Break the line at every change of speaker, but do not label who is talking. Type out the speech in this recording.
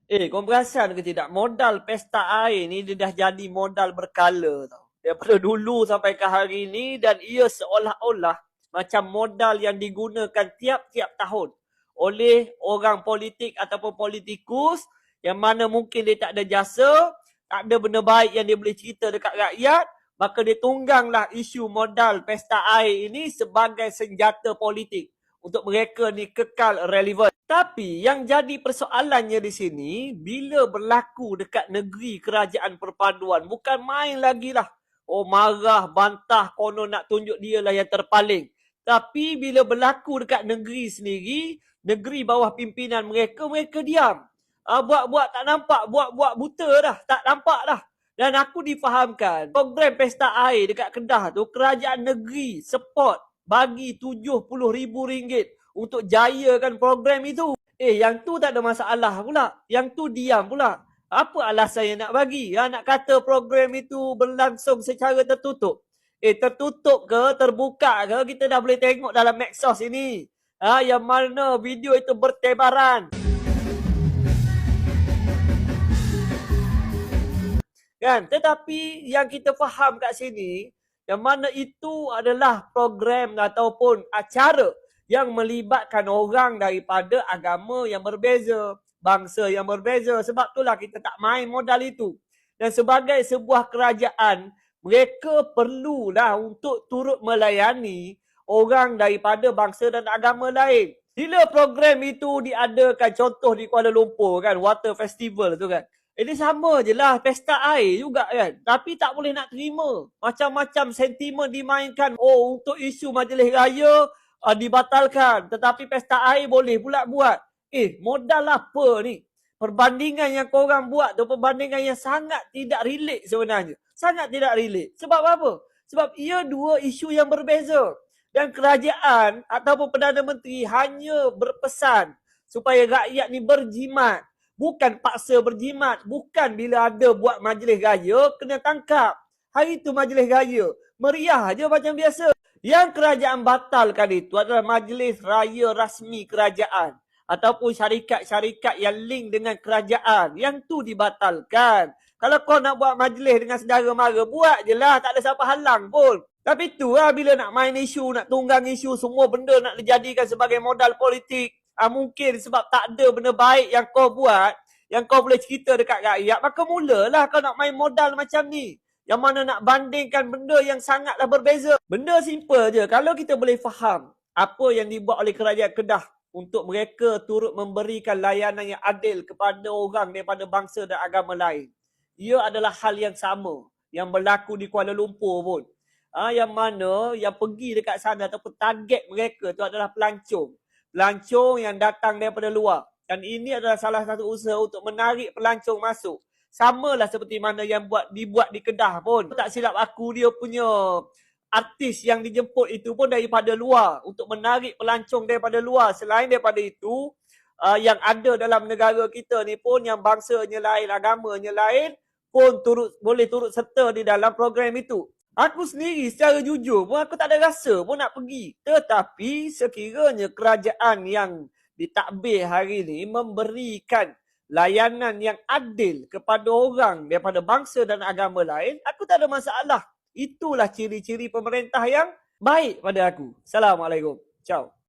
Kau perasan ke tidak? Modal pesta air ni dia dah jadi modal berkala tau. Daripada dulu sampai ke hari ni dan ia seolah-olah macam modal yang digunakan tiap-tiap tahun oleh orang politik ataupun politikus yang mana mungkin dia tak ada jasa, tak ada benda baik yang dia boleh cerita dekat rakyat, maka dia tungganglah isu modal pesta air ini sebagai senjata politik untuk mereka ni kekal relevan. Tapi yang jadi persoalannya di sini, bila berlaku dekat negeri kerajaan perpaduan, bukan main lagi lah. Oh marah, bantah, konon nak tunjuk dia lah yang terpaling. Tapi bila berlaku dekat negeri sendiri, negeri bawah pimpinan mereka, mereka diam. Buat-buat tak nampak, buat-buat buta dah, tak nampak dah. Dan aku difahamkan, program pesta air dekat Kedah tu, kerajaan negeri support bagi RM70,000 untuk jayakan program itu. Yang tu tak ada masalah pula. Yang tu diam pula. Apa alasan yang nak bagi? Nak kata program itu berlangsung secara tertutup. Tertutup ke, terbuka ke, kita dah boleh tengok dalam Maxos ini. Yang mana video itu bertebaran. Kan? Tetapi yang kita faham kat sini, yang mana itu adalah program ataupun acara yang melibatkan orang daripada agama yang berbeza, bangsa yang berbeza. Sebab itulah kita tak main modal itu. Dan sebagai sebuah kerajaan, mereka perlulah untuk turut melayani orang daripada bangsa dan agama lain. Bila program itu diadakan, contoh di Kuala Lumpur kan, Water Festival tu kan. Ini sama je lah, pesta air juga kan. Tapi tak boleh nak terima. Macam-macam sentimen dimainkan. Oh, untuk isu majlis raya, dibatalkan. Tetapi pesta air boleh pula buat. Modal apa ni? Perbandingan yang korang buat tu, perbandingan yang sangat tidak relate sebenarnya. Sangat tidak relate. Sebab apa? Sebab ia dua isu yang berbeza. Dan kerajaan ataupun Perdana Menteri hanya berpesan supaya rakyat ni berjimat. Bukan paksa berjimat. Bukan bila ada buat majlis raya, kena tangkap. Hari tu majlis raya. Meriah je macam biasa. Yang kerajaan batalkan itu adalah majlis raya rasmi kerajaan. Ataupun syarikat-syarikat yang link dengan kerajaan. Yang tu dibatalkan. Kalau kau nak buat majlis dengan saudara mara, buat je lah. Tak ada siapa halang pun. Tapi tu lah bila nak main isu, nak tunggang isu, semua benda nak dijadikan sebagai modal politik. Mungkin sebab tak ada benda baik yang kau buat, yang kau boleh cerita dekat rakyat, maka mulalah kau nak main modal macam ni. Yang mana nak bandingkan benda yang sangatlah berbeza. Benda simple je. Kalau kita boleh faham apa yang dibuat oleh kerajaan Kedah untuk mereka turut memberikan layanan yang adil kepada orang daripada bangsa dan agama lain. Ia adalah hal yang sama yang berlaku di Kuala Lumpur pun. Yang mana yang pergi dekat sana ataupun target mereka tu adalah pelancong. Pelancong yang datang daripada luar. Dan ini adalah salah satu usaha untuk menarik pelancong masuk. Samalah seperti mana yang dibuat di Kedah pun. Tak silap aku, dia punya artis yang dijemput itu pun daripada luar. Untuk menarik pelancong daripada luar. Selain daripada itu, yang ada dalam negara kita ni pun yang bangsanya lain, agamanya lain pun boleh turut serta di dalam program itu. Aku sendiri secara jujur pun aku tak ada rasa pun nak pergi. Tetapi sekiranya kerajaan yang ditadbir hari ini memberikan layanan yang adil kepada orang daripada bangsa dan agama lain, aku tak ada masalah. Itulah ciri-ciri pemerintah yang baik pada aku. Assalamualaikum. Ciao.